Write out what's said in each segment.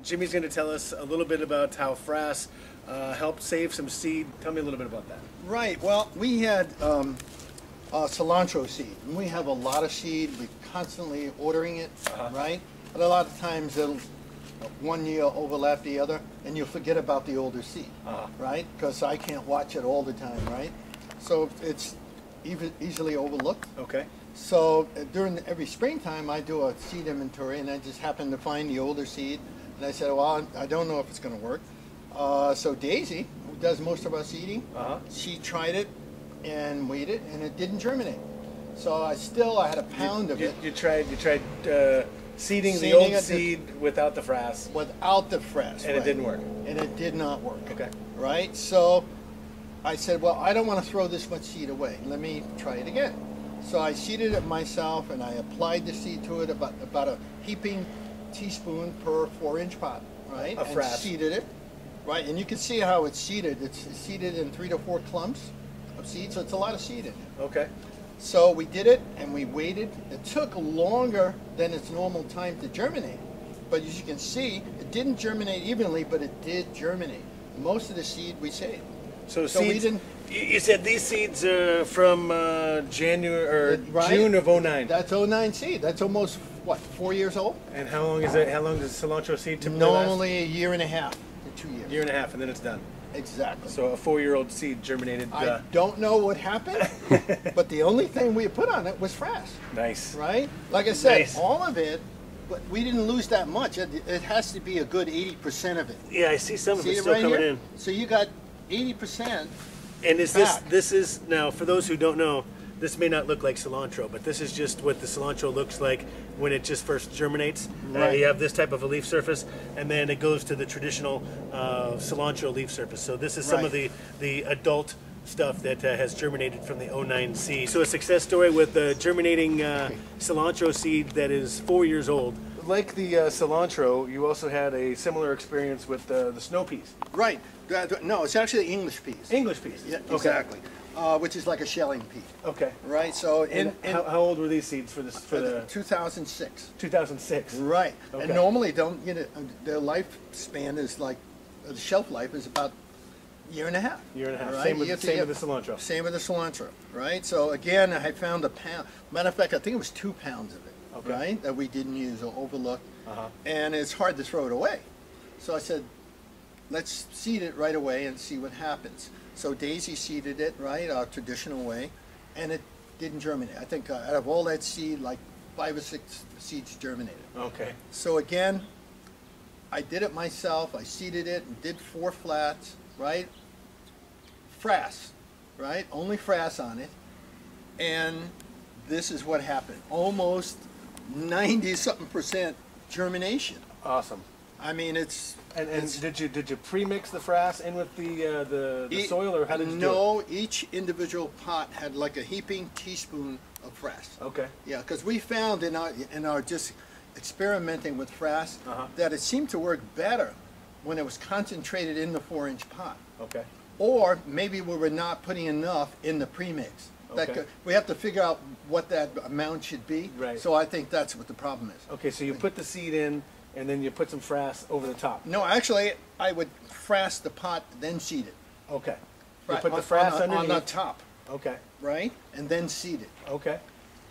Jimmy's going to tell us a little bit about how Frass helped save some seed. Tell me a little bit about that. Right. Well, we had cilantro seed. And we have a lot of seed. We're constantly ordering it, right? But a lot of times it'll one year overlap the other, and you'll forget about the older seed, right? Because I can't watch it all the time, right? So it's easily overlooked. Okay. So during every springtime, I do a seed inventory, and I just happen to find the older seed. And I said, well, I don't know if it's going to work. So Daisy, who does most of our seeding, she tried it and waited, and it didn't germinate. So I had a pound of it. You tried seeding the old seed without the Frass. Without the Frass, and it didn't work. And it did not work. Okay. Right. So I said, well, I don't want to throw this much seed away. Let me try it again. So I seeded it myself, and I applied the seed to it about a heaping teaspoon per 4-inch pot, right? A Frass. And seeded it, right? And you can see how it's seeded. It's seeded in 3 to 4 clumps of seed, so it's a lot of seed in it. Okay. So we did it, and we waited. It took longer than its normal time to germinate, but as you can see, it didn't germinate evenly, but it did germinate. Most of the seed we saved. So seeds, we didn't. You said these seeds are from January or June of '09. That's '09 seed. That's almost what, 4 years old? And how long is it? How long does cilantro seed typically Normally last? a year and a half to 2 years. Year and a half, and then it's done. Exactly. So a 4-year-old seed germinated. I don't know what happened, but the only thing we put on it was Frass. Nice. Right? Like I said, nice. All of it, but we didn't lose that much. It has to be a good 80% of it. Yeah, I see some of it still right coming here? in. So you got 80%. And is this is now, for those who don't know, this may not look like cilantro, but this is just what the cilantro looks like when it just first germinates. Right. You have this type of a leaf surface, and then it goes to the traditional cilantro leaf surface. So this is some of the adult stuff that has germinated from the '09 seed. So a success story with germinating cilantro seed that is 4 years old. Like the cilantro, you also had a similar experience with the snow peas. Right. No, it's actually English peas. English peas. Yeah, exactly. Which is like a shelling pea. Okay. Right. So how old were these seeds for this? For the 2006. 2006. Right. Okay. And normally their lifespan is like the shelf life is about year and a half. Year and a half. Right? Same with the cilantro. Same with the cilantro. Right. So again, I found a pound. Matter of fact, I think it was 2 pounds of it. Okay. Right. That we didn't use or overlooked. And it's hard to throw it away. So I said, let's seed it right away and see what happens. So Daisy seeded it, right, our traditional way, and it didn't germinate. I think out of all that seed, like 5 or 6 seeds germinated. Okay. So again, I did it myself. I seeded it and did 4 flats, right? Frass, right? Only Frass on it. And this is what happened. Almost 90-something% germination. Awesome. I mean, it's did you pre-mix the Frass in with the soil, or how did you do it? No, each individual pot had like a heaping teaspoon of Frass. Okay. Yeah, because we found in our just experimenting with Frass that it seemed to work better when it was concentrated in the 4-inch pot. Okay. Or maybe we were not putting enough in the premix. Okay. We have to figure out what that amount should be. Right. So I think that's what the problem is. Okay, so you put the seed in, and then you put some Frass over the top. No, actually, I would Frass the pot, then seed it. Okay. You put the Frass underneath. On the top. Okay. Right? And then seed it. Okay.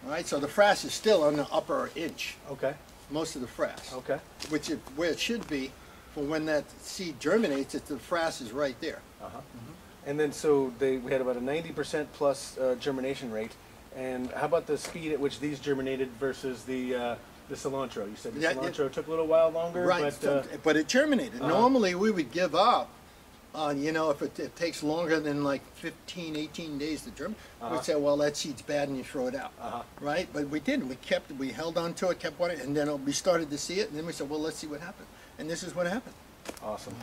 All right, so the Frass is still on the upper inch. Okay. Most of the Frass. Okay. Which is where it should be for when that seed germinates, the Frass is right there. And then so we had about a 90% plus germination rate. And how about the speed at which these germinated versus the cilantro? You said the cilantro took a little while longer, right? But it germinated. Normally, we would give up on, if it takes longer than like 15, 18 days to germinate. We'd say, well, that seed's bad, and you throw it out, right? But we didn't. We held on to it, kept on it, and then we started to see it, and then we said, well, let's see what happened. And this is what happened. Awesome.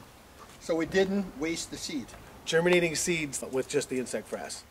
So we didn't waste the seed. Germinating seeds with just the Insect Frass.